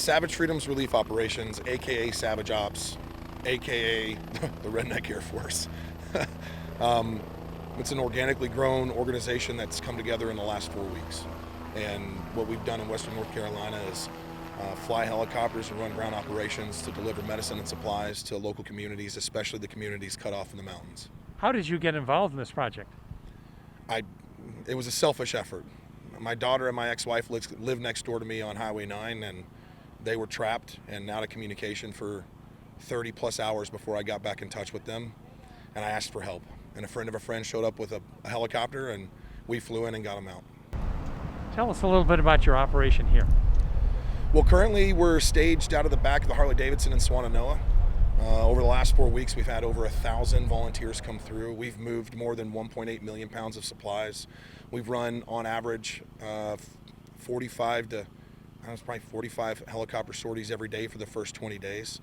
Savage Freedoms Relief Operations, aka Savage Ops, aka the Redneck Air Force. It's an organically grown organization that's come together in the last 4 weeks. And what we've done in Western North Carolina is fly helicopters and run ground operations to deliver medicine and supplies to local communities, especially the communities cut off in the mountains. How did you get involved in this project? It was a selfish effort. My daughter and my ex-wife lived next door to me on Highway 9, and they were trapped and out of communication for 30 plus hours before I got back in touch with them, and I asked for help. And a friend of a friend showed up with a helicopter, and we flew in and got them out. Tell us a little bit about your operation here. Well, currently we're staged out of the back of the Harley-Davidson in Swannanoa. Over the last 4 weeks, we've had over 1,000 volunteers come through. We've moved more than 1.8 million pounds of supplies. We've run, on average, 45 helicopter sorties every day for the first 20 days.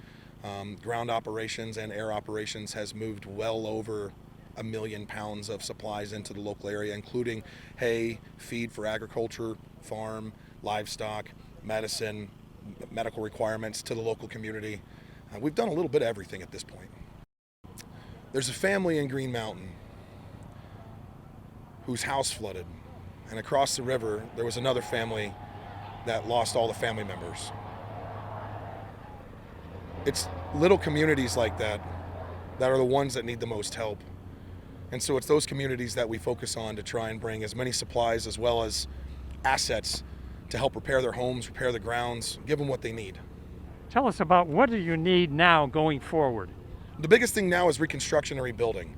Ground operations and air operations has moved well over 1 million pounds of supplies into the local area, including hay, feed for agriculture, farm, livestock, medicine, medical requirements to the local community. We've done a little bit of everything at this point. There's a family in Green Mountain whose house flooded, and across the river there was another family that lost all the family members. It's little communities like that that are the ones that need the most help. And so it's those communities that we focus on to try and bring as many supplies as well as assets to help repair their homes, repair the grounds, give them what they need. Tell us about what do you need now going forward? The biggest thing now is reconstruction and rebuilding.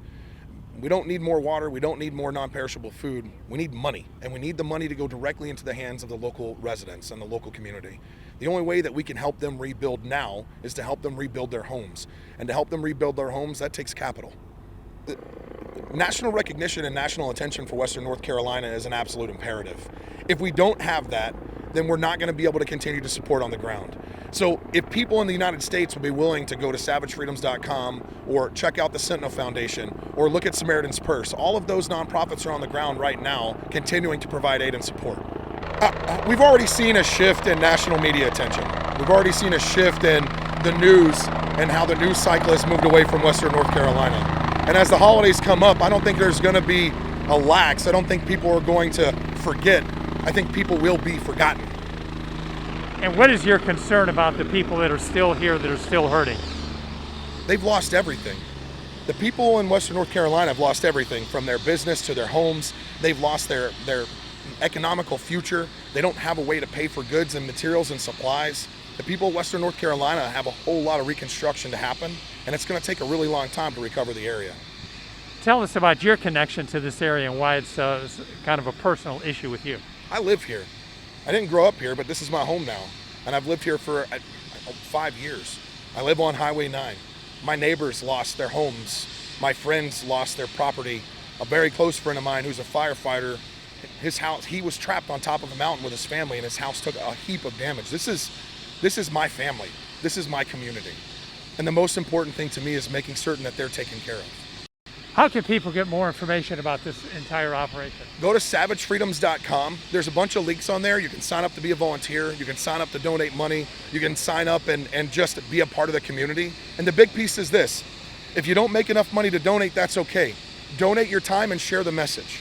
We don't need more water, we don't need more non-perishable food, we need money. And we need the money to go directly into the hands of the local residents and the local community. The only way that we can help them rebuild now is to help them rebuild their homes. And to help them rebuild their homes, that takes capital. National recognition and national attention for Western North Carolina is an absolute imperative. If we don't have that, then we're not going to be able to continue to support on the ground. So if people in the United States would be willing to go to savagefreedoms.com or check out the Sentinel Foundation or look at Samaritan's Purse, all of those nonprofits are on the ground right now continuing to provide aid and support. We've already seen a shift in national media attention. We've already seen a shift in the news and how the news cycle has moved away from Western North Carolina. And as the holidays come up, I don't think there's going to be a lax. I don't think people are going to forget. I think people will be forgotten. And what is your concern about the people that are still here, that are still hurting? They've lost everything. The people in Western North Carolina have lost everything, from their business to their homes. They've lost their economical future. They don't have a way to pay for goods and materials and supplies. The people of Western North Carolina have a whole lot of reconstruction to happen, and it's going to take a really long time to recover the area. Tell us about your connection to this area and why it's kind of a personal issue with you. I live here. I didn't grow up here, but this is my home now, and I've lived here for 5 years. I live on Highway 9. My neighbors lost their homes. My friends lost their property. A very close friend of mine who's a firefighter, his house, he was trapped on top of a mountain with his family, and his house took a heap of damage. This is my family. This is my community. And the most important thing to me is making certain that they're taken care of. How can people get more information about this entire operation? Go to savagefreedoms.com. There's a bunch of links on there. You can sign up to be a volunteer. You can sign up to donate money. You can sign up and just be a part of the community. And the big piece is this: if you don't make enough money to donate, that's okay. Donate your time and share the message.